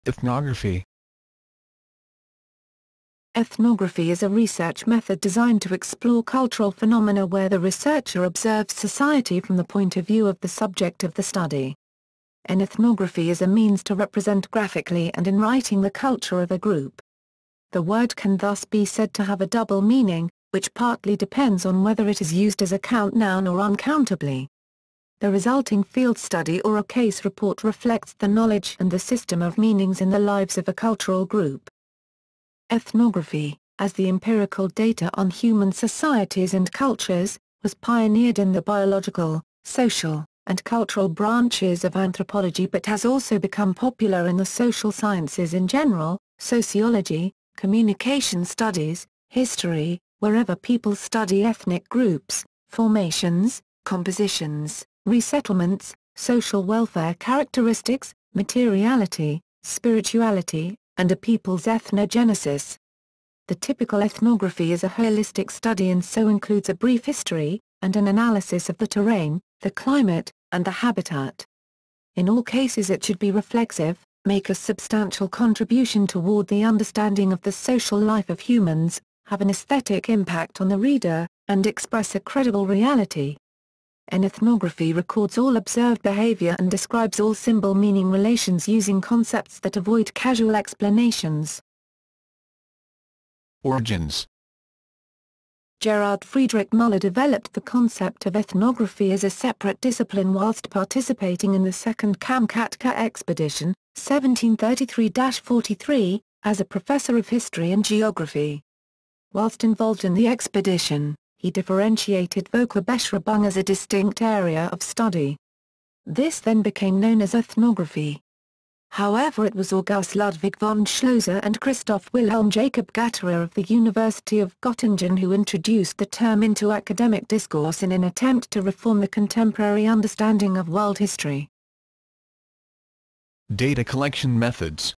Ethnography. Ethnography is a research method designed to explore cultural phenomena where the researcher observes society from the point of view of the subject of the study. An ethnography is a means to represent graphically and in writing the culture of a group. The word can thus be said to have a double meaning, which partly depends on whether it is used as a count noun or uncountably. The resulting field study or a case report reflects the knowledge and the system of meanings in the lives of a cultural group. Ethnography, as the empirical data on human societies and cultures, was pioneered in the biological, social, and cultural branches of anthropology but has also become popular in the social sciences in general, sociology, communication studies, history, wherever people study ethnic groups, formations, compositions, resettlements, social welfare characteristics, materiality, spirituality, and a people's ethnogenesis. The typical ethnography is a holistic study and so includes a brief history, and an analysis of the terrain, the climate, and the habitat. In all cases it should be reflexive, make a substantial contribution toward the understanding of the social life of humans, have an aesthetic impact on the reader, and express a credible reality. An ethnography records all observed behavior and describes all symbol-meaning relations using concepts that avoid casual explanations. Origins. Gerard Friedrich Müller developed the concept of ethnography as a separate discipline whilst participating in the Second Kamchatka expedition, 1733-43, as a professor of history and geography. Whilst involved in the expedition, he differentiated Völkerbeschreibung as a distinct area of study. This then became known as ethnography. However, it was August Ludwig von Schlosser and Christoph Wilhelm Jacob Gatterer of the University of Göttingen who introduced the term into academic discourse in an attempt to reform the contemporary understanding of world history. Data collection methods.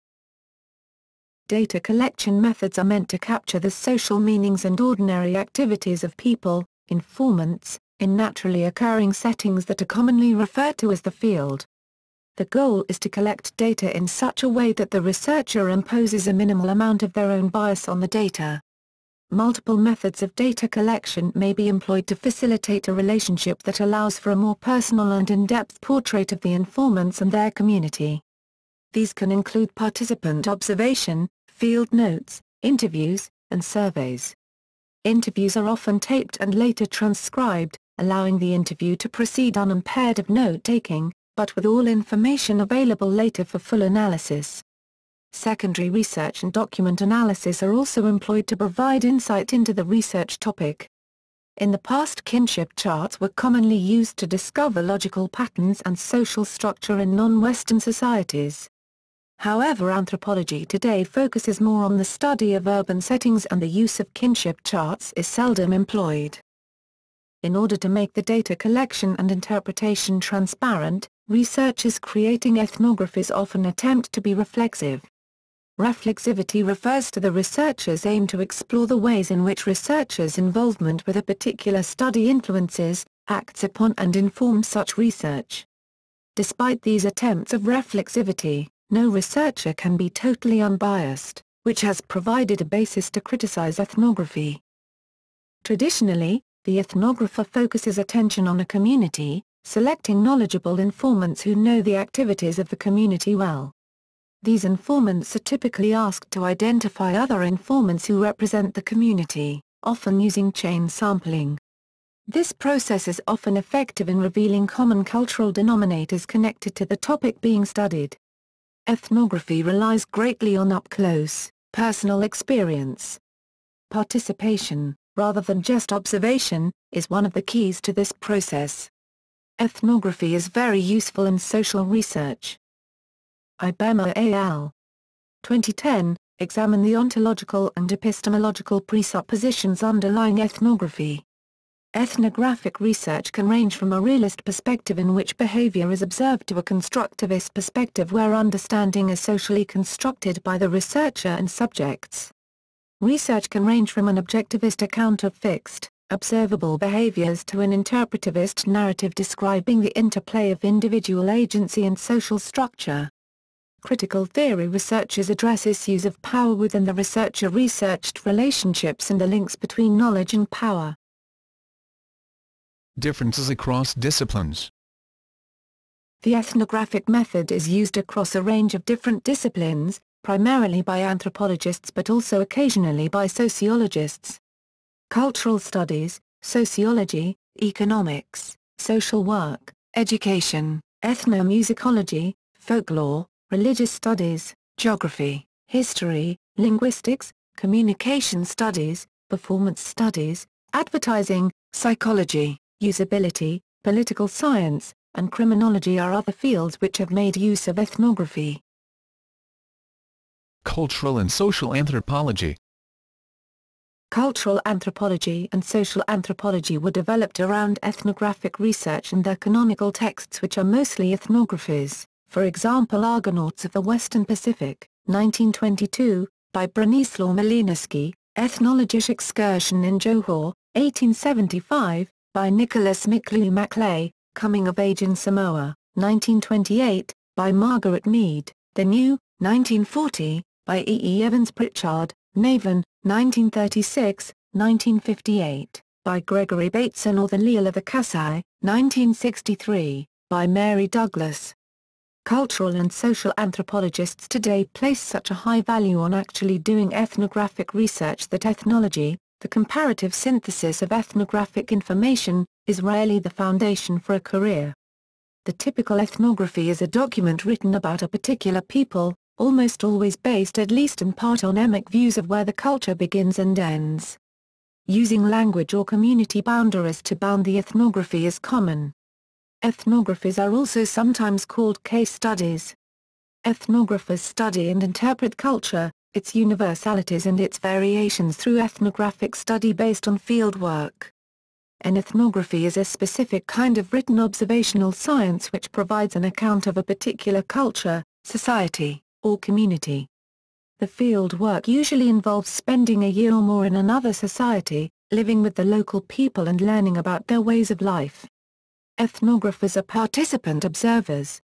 Data collection methods are meant to capture the social meanings and ordinary activities of people, informants, in naturally occurring settings that are commonly referred to as the field. The goal is to collect data in such a way that the researcher imposes a minimal amount of their own bias on the data. Multiple methods of data collection may be employed to facilitate a relationship that allows for a more personal and in-depth portrait of the informants and their community. These can include participant observation, field notes, interviews, and surveys. Interviews are often taped and later transcribed, allowing the interview to proceed unimpaired of note-taking, but with all information available later for full analysis. Secondary research and document analysis are also employed to provide insight into the research topic. In the past, kinship charts were commonly used to discover logical patterns and social structure in non-Western societies. However, anthropology today focuses more on the study of urban settings and the use of kinship charts is seldom employed. In order to make the data collection and interpretation transparent, researchers creating ethnographies often attempt to be reflexive. Reflexivity refers to the researcher's aim to explore the ways in which researchers' involvement with a particular study influences, acts upon and informs such research. Despite these attempts of reflexivity, no researcher can be totally unbiased, which has provided a basis to criticize ethnography. Traditionally, the ethnographer focuses attention on a community, selecting knowledgeable informants who know the activities of the community well. These informants are typically asked to identify other informants who represent the community, often using chain sampling. This process is often effective in revealing common cultural denominators connected to the topic being studied. Ethnography relies greatly on up-close, personal experience. Participation, rather than just observation, is one of the keys to this process. Ethnography is very useful in social research. Ibema al. 2010, examine the ontological and epistemological presuppositions underlying ethnography. Ethnographic research can range from a realist perspective in which behavior is observed to a constructivist perspective where understanding is socially constructed by the researcher and subjects. Research can range from an objectivist account of fixed, observable behaviors to an interpretivist narrative describing the interplay of individual agency and social structure. Critical theory researchers address issues of power within the researcher-researched relationships and the links between knowledge and power. Differences across disciplines. The ethnographic method is used across a range of different disciplines, primarily by anthropologists but also occasionally by sociologists. Cultural studies, sociology, economics, social work, education, ethnomusicology, folklore, religious studies, geography, history, linguistics, communication studies, performance studies, advertising, psychology, usability, political science, and criminology are other fields which have made use of ethnography. Cultural and social anthropology. Cultural anthropology and social anthropology were developed around ethnographic research and their canonical texts which are mostly ethnographies, for example Argonauts of the Western Pacific, 1922, by Bronislaw Malinowski, Ethnologisch Excursion in Johor, 1875, by Nicholas Maclay, Coming of Age in Samoa, 1928, by Margaret Mead, The New, 1940, by E. Evans Pritchard, Navan, 1936, 1958, by Gregory Bateson or The Leal of the Kasai, 1963, by Mary Douglas. Cultural and social anthropologists today place such a high value on actually doing ethnographic research that ethnology, the comparative synthesis of ethnographic information, is rarely the foundation for a career. The typical ethnography is a document written about a particular people, almost always based at least in part on emic views of where the culture begins and ends. Using language or community boundaries to bound the ethnography is common. Ethnographies are also sometimes called case studies. Ethnographers study and interpret culture, its universalities and its variations through ethnographic study based on fieldwork. An ethnography is a specific kind of written observational science which provides an account of a particular culture, society, or community. The field work usually involves spending a year or more in another society, living with the local people and learning about their ways of life. Ethnographers are participant observers.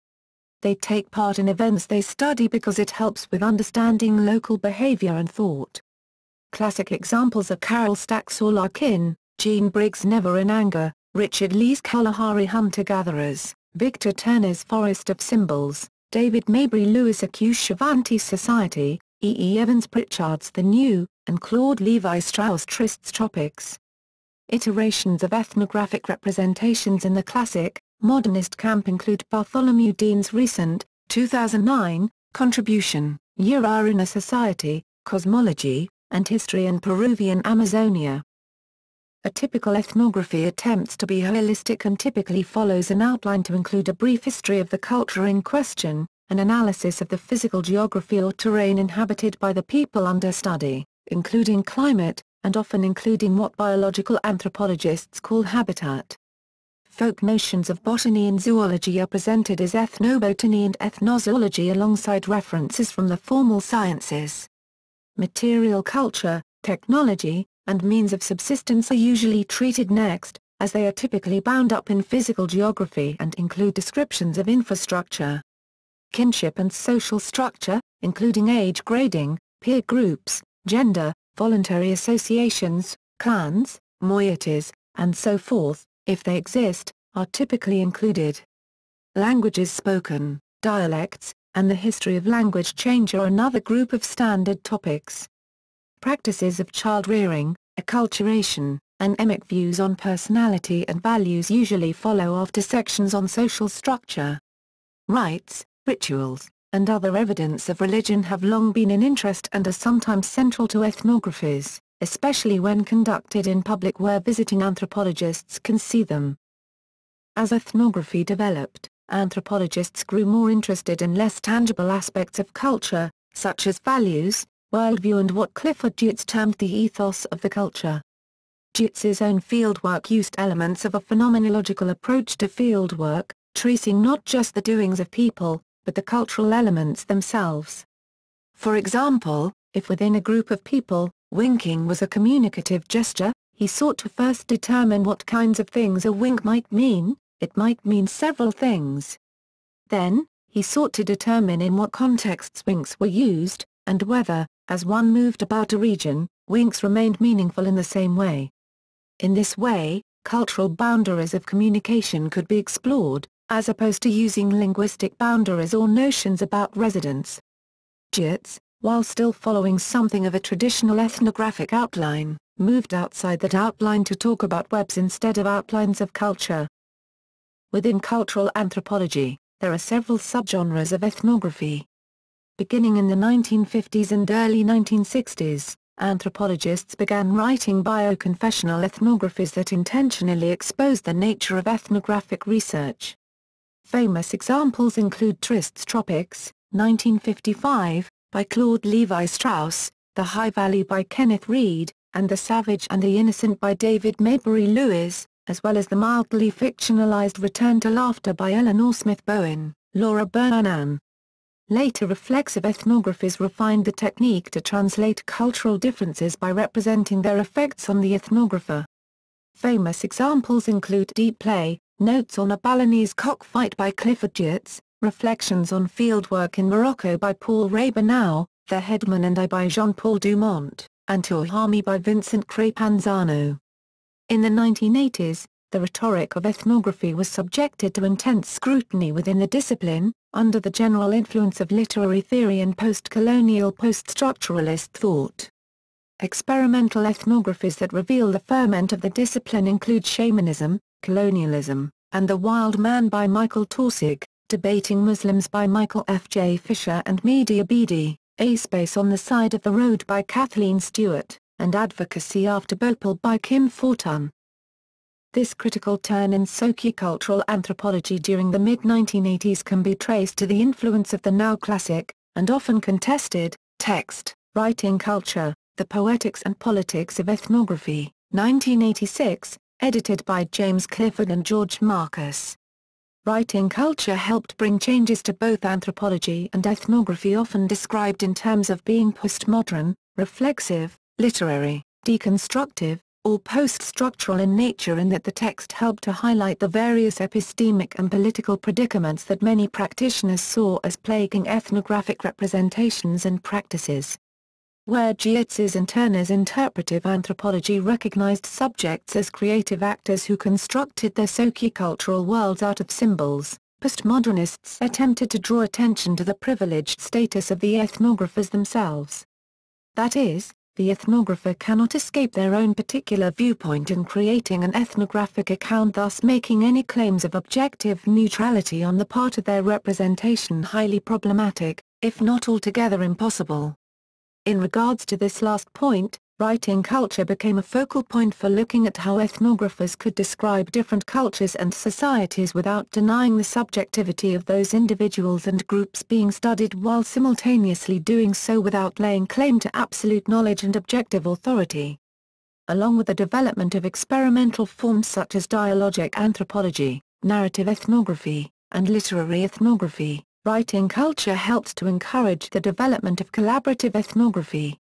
They take part in events they study because it helps with understanding local behavior and thought. Classic examples are Carol Stack's All Our Kin, Jean Briggs' Never in Anger, Richard Lee's Kalahari Hunter-Gatherers, Victor Turner's Forest of Symbols, David Mabry Lewis' Shavanti Society, E. Evans Pritchard's The New, and Claude Levi-Strauss Trist's Tropics. Iterations of ethnographic representations in the classic, modernist camp include Bartholomew Dean's recent, 2009, contribution, Year in a Society, Cosmology, and History in Peruvian Amazonia. A typical ethnography attempts to be holistic and typically follows an outline to include a brief history of the culture in question, an analysis of the physical geography or terrain inhabited by the people under study, including climate, and often including what biological anthropologists call habitat. Folk notions of botany and zoology are presented as ethnobotany and ethnozoology alongside references from the formal sciences. Material culture, technology, and means of subsistence are usually treated next, as they are typically bound up in physical geography and include descriptions of infrastructure. Kinship and social structure, including age grading, peer groups, gender, voluntary associations, clans, moieties, and so forth, if they exist, are typically included. Languages spoken, dialects, and the history of language change are another group of standard topics. Practices of child rearing, acculturation, and emic views on personality and values usually follow after sections on social structure. Rites, rituals, and other evidence of religion have long been an interest and are sometimes central to ethnographies, especially when conducted in public where visiting anthropologists can see them. As ethnography developed, anthropologists grew more interested in less tangible aspects of culture, such as values, worldview and what Clifford Geertz termed the ethos of the culture. Geertz's own fieldwork used elements of a phenomenological approach to fieldwork, tracing not just the doings of people, but the cultural elements themselves. For example, if within a group of people, winking was a communicative gesture, he sought to first determine what kinds of things a wink might mean. It might mean several things. Then, He sought to determine in what contexts winks were used, and whether, as one moved about a region, winks remained meaningful in the same way. In this way, cultural boundaries of communication could be explored, as opposed to using linguistic boundaries or notions about residence. Dietz, while still following something of a traditional ethnographic outline, moved outside that outline to talk about webs instead of outlines of culture. Within cultural anthropology, there are several subgenres of ethnography. Beginning in the 1950s and early 1960s, anthropologists began writing bioconfessional ethnographies that intentionally exposed the nature of ethnographic research. Famous examples include Trist's Tropics, 1955, by Claude Levi-Strauss, The High Valley by Kenneth Reed, and The Savage and the Innocent by David Maybury Lewis, as well as the mildly fictionalized Return to Laughter by Eleanor Smith Bowen, Laura Burnham. Later reflexive ethnographies refined the technique to translate cultural differences by representing their effects on the ethnographer. Famous examples include Deep Play, Notes on a Balinese Cockfight by Clifford Geertz, Reflections on Fieldwork in Morocco by Paul Rabinow, The Headman and I by Jean-Paul Dumont, and Tuhami by Vincent Crapanzano. In the 1980s, the rhetoric of ethnography was subjected to intense scrutiny within the discipline, under the general influence of literary theory and post-colonial post-structuralist thought. Experimental ethnographies that reveal the ferment of the discipline include Shamanism, Colonialism, and The Wild Man by Michael Taussig, Debating Muslims by Michael F. J. Fisher and Media Beatty, A Space on the Side of the Road by Kathleen Stewart, and Advocacy After Bhopal by Kim Fortun. This critical turn in sociocultural anthropology during the mid-1980s can be traced to the influence of the now classic, and often contested, text, writing culture, The Poetics and Politics of Ethnography, 1986, edited by James Clifford and George Marcus. Writing culture helped bring changes to both anthropology and ethnography, often described in terms of being postmodern, reflexive, literary, deconstructive, or post-structural in nature, in that the text helped to highlight the various epistemic and political predicaments that many practitioners saw as plaguing ethnographic representations and practices. Where Geertz's and Turner's interpretive anthropology recognized subjects as creative actors who constructed their sociocultural worlds out of symbols, postmodernists attempted to draw attention to the privileged status of the ethnographers themselves. That is, the ethnographer cannot escape their own particular viewpoint in creating an ethnographic account, thus making any claims of objective neutrality on the part of their representation highly problematic, if not altogether impossible. In regards to this last point, writing culture became a focal point for looking at how ethnographers could describe different cultures and societies without denying the subjectivity of those individuals and groups being studied, while simultaneously doing so without laying claim to absolute knowledge and objective authority. Along with the development of experimental forms such as dialogic anthropology, narrative ethnography, and literary ethnography, writing culture helped to encourage the development of collaborative ethnography.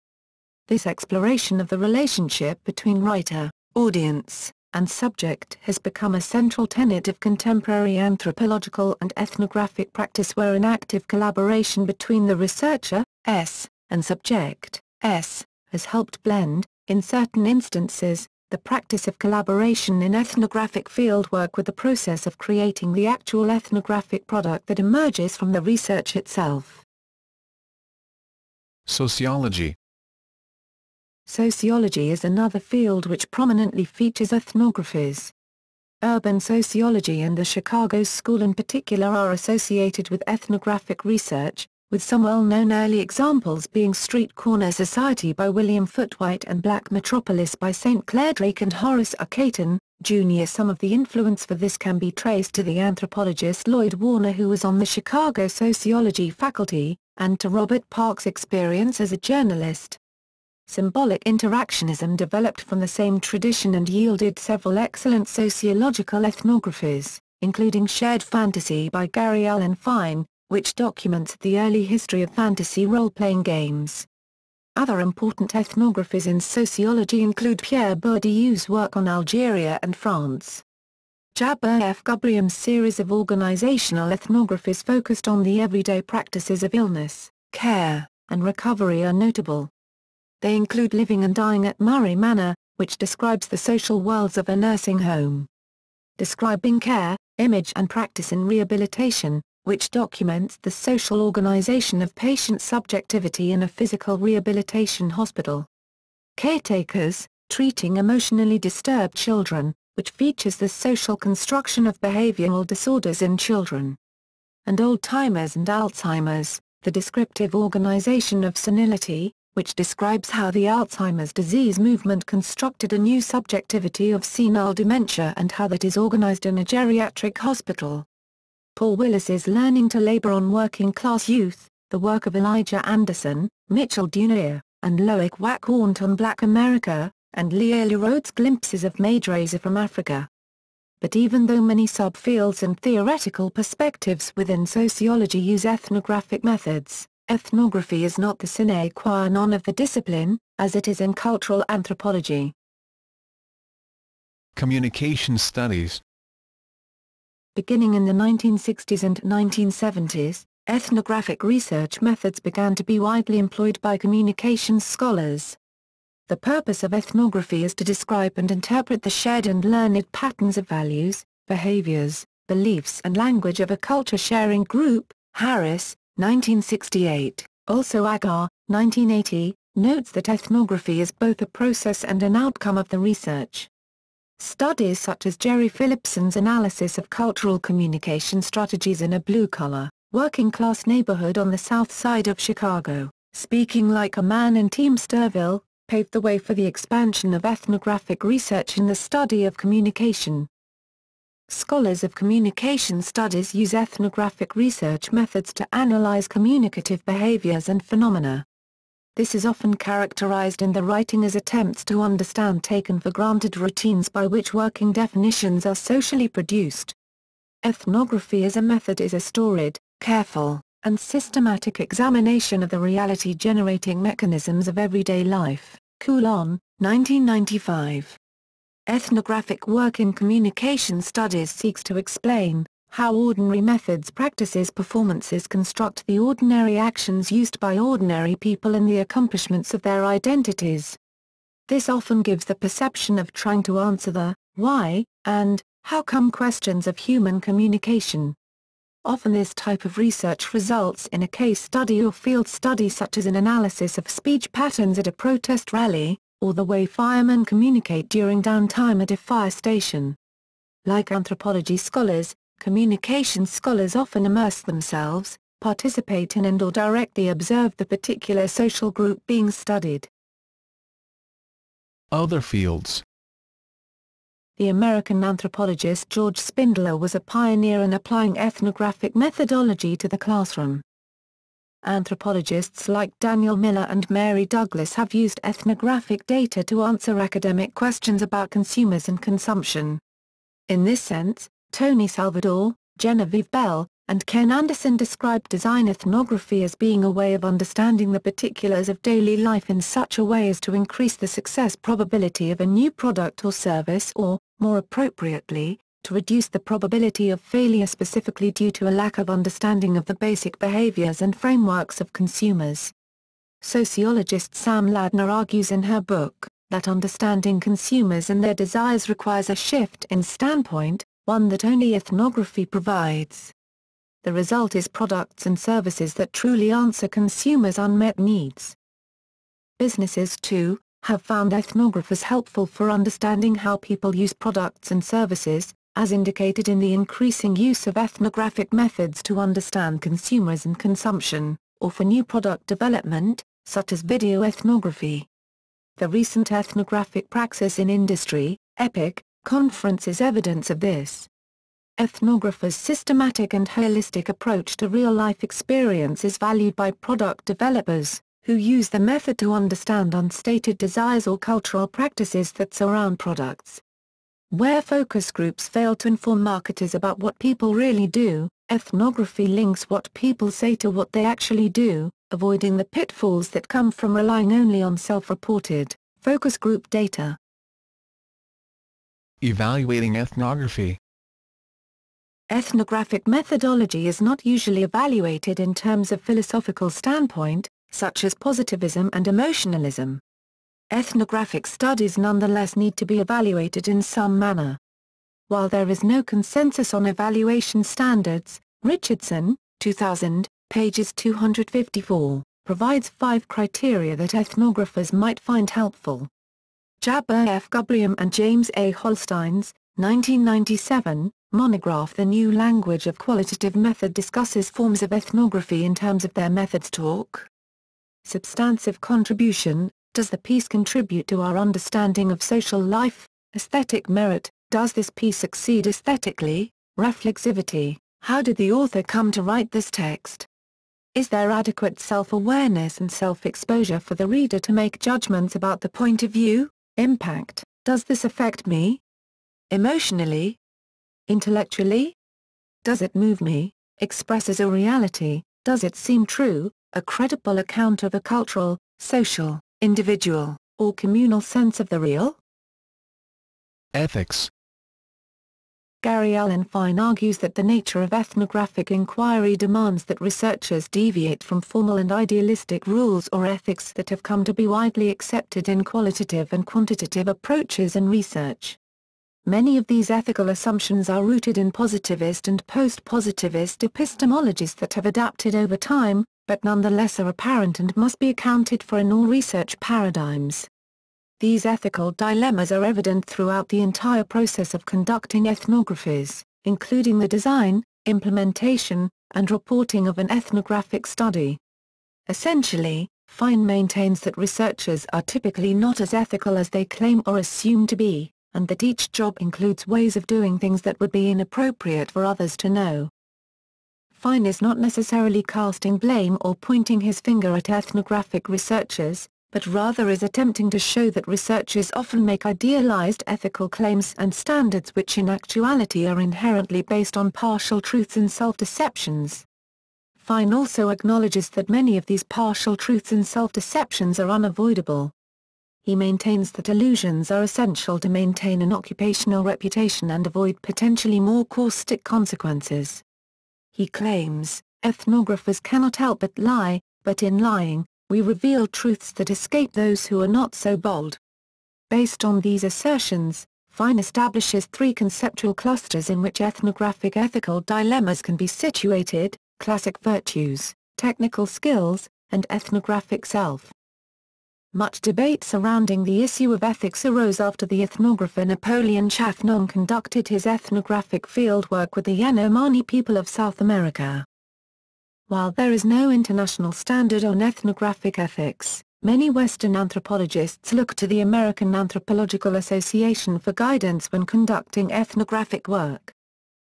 This exploration of the relationship between writer, audience, and subject has become a central tenet of contemporary anthropological and ethnographic practice, where an active collaboration between the researcher, S, and subject, S, has helped blend, in certain instances, the practice of collaboration in ethnographic fieldwork with the process of creating the actual ethnographic product that emerges from the research itself. Sociology. Sociology is another field which prominently features ethnographies. Urban sociology and the Chicago School in particular are associated with ethnographic research, with some well-known early examples being Street Corner Society by William Footwhite and Black Metropolis by St. Clair Drake and Horace R. Caton, Jr. Some of the influence for this can be traced to the anthropologist Lloyd Warner, who was on the Chicago sociology faculty, and to Robert Park's experience as a journalist. Symbolic interactionism developed from the same tradition and yielded several excellent sociological ethnographies, including Shared Fantasy by Gary Allen Fine, which documents the early history of fantasy role-playing games. Other important ethnographies in sociology include Pierre Bourdieu's work on Algeria and France. Jabir F. Gubrium's series of organizational ethnographies focused on the everyday practices of illness, care, and recovery are notable. They include Living and Dying at Murray Manor, which describes the social worlds of a nursing home. Describing Care, Image and Practice in Rehabilitation, which documents the social organization of patient subjectivity in a physical rehabilitation hospital. Caretakers, Treating Emotionally Disturbed Children, which features the social construction of behavioral disorders in children. And Old-Timers and Alzheimer's, the descriptive organization of senility, which describes how the Alzheimer's disease movement constructed a new subjectivity of senile dementia and how that is organized in a geriatric hospital. Paul Willis's Learning to Labor on Working-Class Youth, the work of Elijah Anderson, Mitchell Dunayer, and Loic Wacquant on Black America, and Leila Rhodes' Glimpses of Madrasa from Africa. But even though many subfields and theoretical perspectives within sociology use ethnographic methods, ethnography is not the sine qua non of the discipline, as it is in cultural anthropology. Communication studies. Beginning in the 1960s and 1970s, ethnographic research methods began to be widely employed by communications scholars. The purpose of ethnography is to describe and interpret the shared and learned patterns of values, behaviors, beliefs and language of a culture-sharing group. Harris, 1968, also Agar, 1980, notes that ethnography is both a process and an outcome of the research. Studies such as Jerry Philipson's analysis of cultural communication strategies in a blue-collar, working-class neighborhood on the south side of Chicago, Speaking Like a Man in Teamsterville, paved the way for the expansion of ethnographic research in the study of communication. Scholars of communication studies use ethnographic research methods to analyze communicative behaviors and phenomena. This is often characterized in the writing as attempts to understand taken-for-granted routines by which working definitions are socially produced. Ethnography as a method is a storied, careful, and systematic examination of the reality-generating mechanisms of everyday life. Coulon, 1995. Ethnographic work in communication studies seeks to explain how ordinary methods, practices, performances construct the ordinary actions used by ordinary people in the accomplishments of their identities. This often gives the perception of trying to answer the why and how come questions of human communication. Often this type of research results in a case study or field study, such as an analysis of speech patterns at a protest rally, or the way firemen communicate during downtime at a fire station. Like anthropology scholars, communication scholars often immerse themselves, participate in and/or directly observe the particular social group being studied. Other fields. The American anthropologist George Spindler was a pioneer in applying ethnographic methodology to the classroom. Anthropologists like Daniel Miller and Mary Douglas have used ethnographic data to answer academic questions about consumers and consumption. In this sense, Tony Salvador, Genevieve Bell, and Ken Anderson described design ethnography as being a way of understanding the particulars of daily life in such a way as to increase the success probability of a new product or service, or, more appropriately, to reduce the probability of failure specifically due to a lack of understanding of the basic behaviors and frameworks of consumers. Sociologist Sam Ladner argues in her book that understanding consumers and their desires requires a shift in standpoint, one that only ethnography provides. The result is products and services that truly answer consumers' unmet needs. Businesses, too, have found ethnographers helpful for understanding how people use products and services, as indicated in the increasing use of ethnographic methods to understand consumers and consumption, or for new product development, such as video ethnography. The recent ethnographic praxis in industry, EPIC, conference is evidence of this. Ethnographers' systematic and holistic approach to real-life experience is valued by product developers, who use the method to understand unstated desires or cultural practices that surround products. Where focus groups fail to inform marketers about what people really do, ethnography links what people say to what they actually do, avoiding the pitfalls that come from relying only on self-reported, focus group data. Evaluating ethnography. Ethnographic methodology is not usually evaluated in terms of philosophical standpoint, such as positivism and emotionalism. Ethnographic studies nonetheless need to be evaluated in some manner. While there is no consensus on evaluation standards, Richardson, 2000, pages 254, provides 5 criteria that ethnographers might find helpful. Jabber F. Gubrium and James A. Holstein's, 1997, monograph The New Language of Qualitative Method discusses forms of ethnography in terms of their methods. Talk. Substantive contribution. Does the piece contribute to our understanding of social life? Aesthetic merit. Does this piece succeed aesthetically? Reflexivity. How did the author come to write this text? Is there adequate self-awareness and self-exposure for the reader to make judgments about the point of view? Impact. Does this affect me? Emotionally? Intellectually? Does it move me? Expresses a reality? Does it seem true, a credible account of a cultural, social, individual, or communal sense of the real? Ethics. Gary Allen Fine argues that the nature of ethnographic inquiry demands that researchers deviate from formal and idealistic rules or ethics that have come to be widely accepted in qualitative and quantitative approaches in research. Many of these ethical assumptions are rooted in positivist and post-positivist epistemologies that have adapted over time, but nonetheless are apparent and must be accounted for in all research paradigms. These ethical dilemmas are evident throughout the entire process of conducting ethnographies, including the design, implementation, and reporting of an ethnographic study. Essentially, Fine maintains that researchers are typically not as ethical as they claim or assume to be, and that each job includes ways of doing things that would be inappropriate for others to know. Fine is not necessarily casting blame or pointing his finger at ethnographic researchers, but rather is attempting to show that researchers often make idealized ethical claims and standards which in actuality are inherently based on partial truths and self-deceptions. Fine also acknowledges that many of these partial truths and self-deceptions are unavoidable. He maintains that illusions are essential to maintain an occupational reputation and avoid potentially more caustic consequences. He claims, ethnographers cannot help but lie, but in lying, we reveal truths that escape those who are not so bold. Based on these assertions, Fine establishes 3 conceptual clusters in which ethnographic ethical dilemmas can be situated: classic virtues, technical skills, and ethnographic self. Much debate surrounding the issue of ethics arose after the ethnographer Napoleon Chafnon conducted his ethnographic fieldwork with the Yanomami people of South America. While there is no international standard on ethnographic ethics, many Western anthropologists look to the American Anthropological Association for guidance when conducting ethnographic work.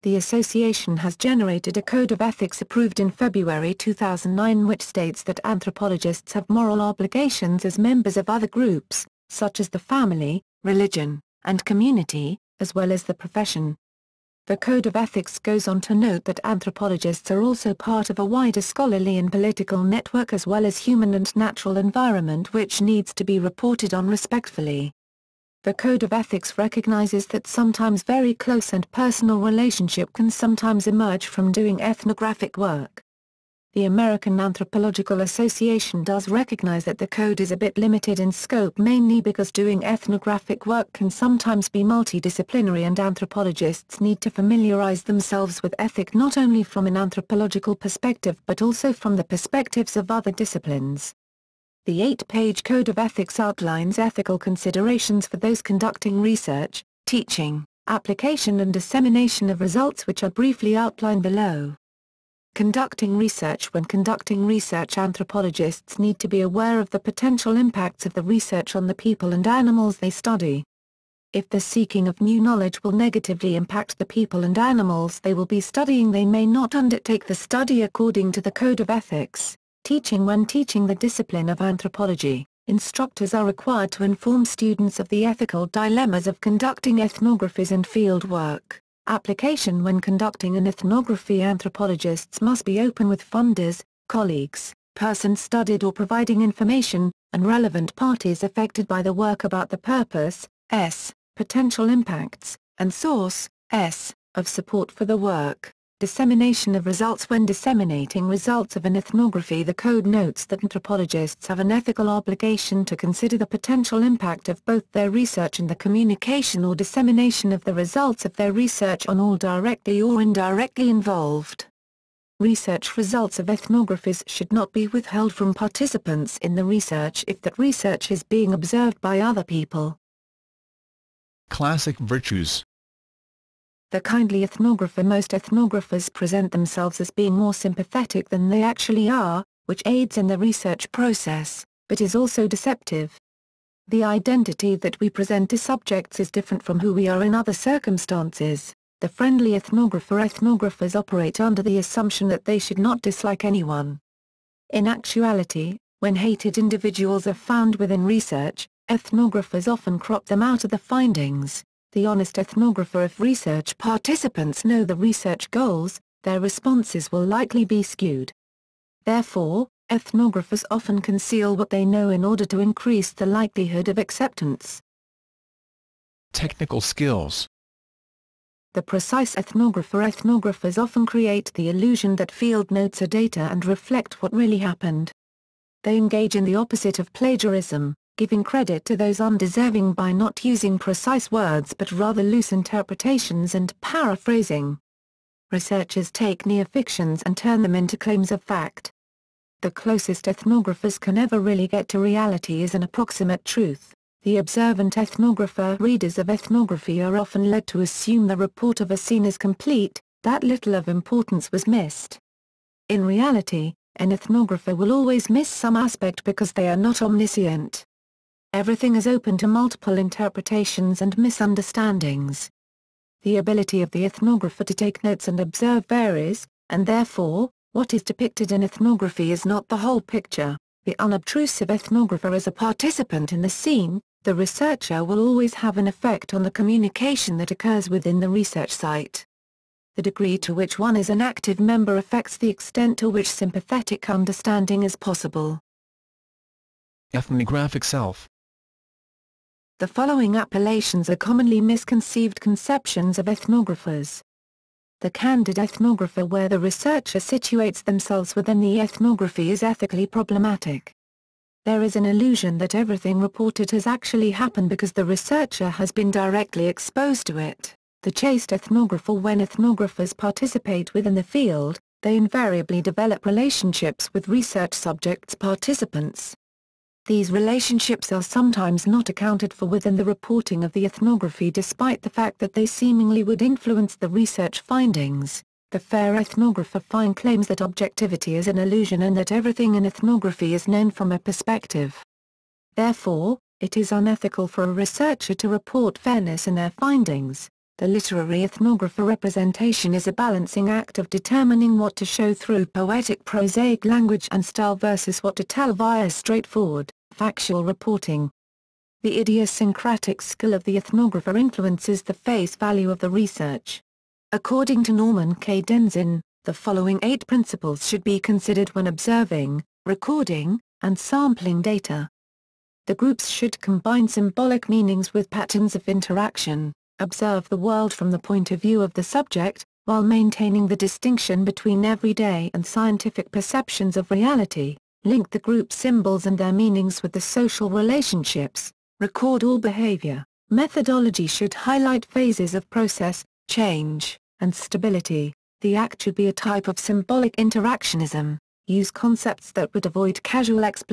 The association has generated a code of ethics approved in February 2009 which states that anthropologists have moral obligations as members of other groups, such as the family, religion, and community, as well as the profession. The Code of Ethics goes on to note that anthropologists are also part of a wider scholarly and political network as well as human and natural environment which needs to be reported on respectfully. The Code of Ethics recognizes that sometimes very close and personal relationship can sometimes emerge from doing ethnographic work. The American Anthropological Association does recognize that the code is a bit limited in scope mainly because doing ethnographic work can sometimes be multidisciplinary and anthropologists need to familiarize themselves with ethic not only from an anthropological perspective but also from the perspectives of other disciplines. The 8-page Code of Ethics outlines ethical considerations for those conducting research, teaching, application and dissemination of results which are briefly outlined below. Conducting research. When conducting research, anthropologists need to be aware of the potential impacts of the research on the people and animals they study. If the seeking of new knowledge will negatively impact the people and animals they will be studying, they may not undertake the study according to the Code of Ethics. Teaching. When teaching the discipline of anthropology, instructors are required to inform students of the ethical dilemmas of conducting ethnographies and field work. Application. When conducting an ethnography, anthropologists must be open with funders, colleagues, persons studied or providing information, and relevant parties affected by the work about the purpose, potential impacts, and source, of support for the work. Dissemination of results. When disseminating results of an ethnography, the code notes that anthropologists have an ethical obligation to consider the potential impact of both their research and the communication or dissemination of the results of their research on all directly or indirectly involved. Research results of ethnographies should not be withheld from participants in the research if that research is being observed by other people. Classic virtues. The kindly ethnographer. Most ethnographers present themselves as being more sympathetic than they actually are, which aids in the research process, but is also deceptive. The identity that we present to subjects is different from who we are in other circumstances. The friendly ethnographer. Ethnographers operate under the assumption that they should not dislike anyone. In actuality, when hated individuals are found within research, ethnographers often crop them out of the findings. The honest ethnographer. If research participants know the research goals, their responses will likely be skewed. Therefore, ethnographers often conceal what they know in order to increase the likelihood of acceptance. Technical skills. The precise ethnographer. Ethnographers often create the illusion that field notes are data and reflect what really happened. They engage in the opposite of plagiarism, giving credit to those undeserving by not using precise words but rather loose interpretations and paraphrasing. Researchers take near fictions and turn them into claims of fact. The closest ethnographers can ever really get to reality is an approximate truth. The observant ethnographer. Readers of ethnography are often led to assume the report of a scene is complete, that little of importance was missed. In reality, an ethnographer will always miss some aspect because they are not omniscient. Everything is open to multiple interpretations and misunderstandings. The ability of the ethnographer to take notes and observe varies, and therefore, what is depicted in ethnography is not the whole picture. The unobtrusive ethnographer is a participant in the scene. The researcher will always have an effect on the communication that occurs within the research site. The degree to which one is an active member affects the extent to which sympathetic understanding is possible. Ethnographic self. The following appellations are commonly misconceived conceptions of ethnographers. The candid ethnographer, where the researcher situates themselves within the ethnography, is ethically problematic. There is an illusion that everything reported has actually happened because the researcher has been directly exposed to it. The chaste ethnographer. When ethnographers participate within the field, they invariably develop relationships with research subjects participants. These relationships are sometimes not accounted for within the reporting of the ethnography, despite the fact that they seemingly would influence the research findings. The fair ethnographer claims that objectivity is an illusion and that everything in ethnography is known from a perspective. Therefore, it is unethical for a researcher to report fairness in their findings. The literary ethnographer representation is a balancing act of determining what to show through poetic prosaic language and style versus what to tell via straightforward, factual reporting. The idiosyncratic skill of the ethnographer influences the face value of the research. According to Norman K. Denzin, the following 8 principles should be considered when observing, recording, and sampling data. The groups should combine symbolic meanings with patterns of interaction. Observe the world from the point of view of the subject, while maintaining the distinction between everyday and scientific perceptions of reality. Link the group symbols and their meanings with the social relationships. Record all behavior. Methodology should highlight phases of process, change, and stability. The act should be a type of symbolic interactionism. Use concepts that would avoid casual explanation.